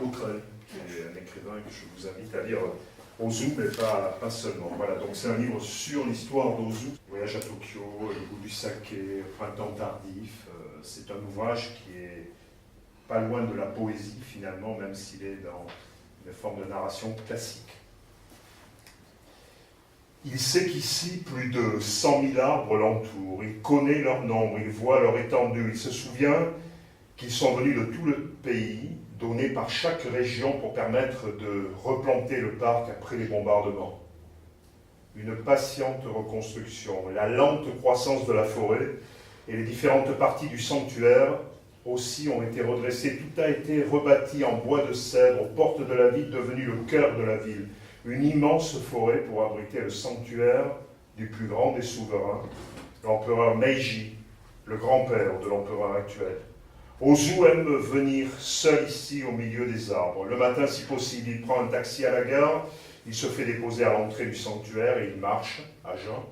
Autrel, qui est un écrivain que je vous invite à lire, Ozu, mais pas seulement. Voilà, donc c'est un livre sur l'histoire d'Ozu, voyage à Tokyo, le goût du saké, printemps tardif. C'est un ouvrage qui est pas loin de la poésie finalement, même s'il est dans une forme de narration classique. Il sait qu'ici, plus de 100 000 arbres l'entourent. Il connaît leur nombre, il voit leur étendue. Il se souvient qu'ils sont venus de tout le pays, donnés par chaque région pour permettre de replanter le parc après les bombardements. Une patiente reconstruction, la lente croissance de la forêt et les différentes parties du sanctuaire aussi ont été redressées. Tout a été rebâti en bois de cèdre aux portes de la ville, devenue le cœur de la ville. Une immense forêt pour abriter le sanctuaire du plus grand des souverains, l'empereur Meiji, le grand-père de l'empereur actuel. Ozu aime venir seul ici au milieu des arbres. Le matin, si possible, il prend un taxi à la gare, il se fait déposer à l'entrée du sanctuaire et il marche, à jeun,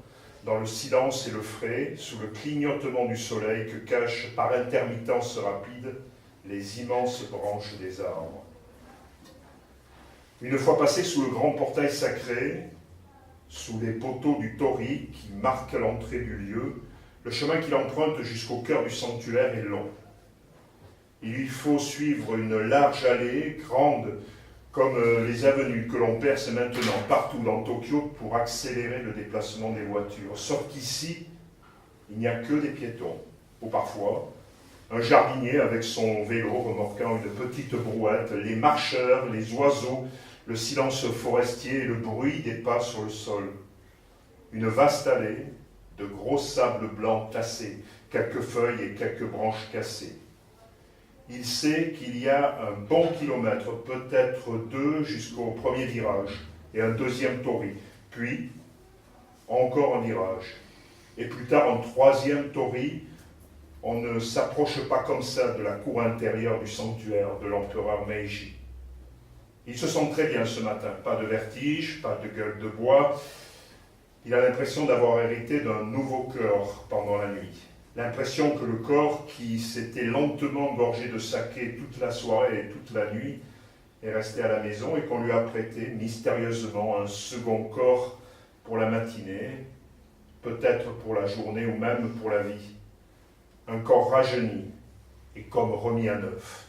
dans le silence et le frais, sous le clignotement du soleil que cachent par intermittence rapide les immenses branches des arbres. Une fois passé sous le grand portail sacré, sous les poteaux du tori qui marquent l'entrée du lieu, le chemin qu'il emprunte jusqu'au cœur du sanctuaire est long. Il lui faut suivre une large allée, grande comme les avenues que l'on perce maintenant partout dans Tokyo pour accélérer le déplacement des voitures. Sauf qu'ici, il n'y a que des piétons, ou parfois un jardinier avec son vélo remorquant une petite brouette, les marcheurs, les oiseaux, le silence forestier et le bruit des pas sur le sol. Une vaste allée de gros sable blanc tassé, quelques feuilles et quelques branches cassées. Il sait qu'il y a un bon kilomètre, peut-être 2 jusqu'au premier virage, et un deuxième tori, puis encore un virage, et plus tard un troisième tori. On ne s'approche pas comme ça de la cour intérieure du sanctuaire de l'empereur Meiji. Il se sent très bien ce matin, pas de vertige, pas de gueule de bois. Il a l'impression d'avoir hérité d'un nouveau corps pendant la nuit. L'impression que le corps qui s'était lentement gorgé de saké toute la soirée et toute la nuit est resté à la maison et qu'on lui a prêté mystérieusement un second corps pour la matinée, peut-être pour la journée ou même pour la vie. Un corps rajeuni et comme remis à neuf.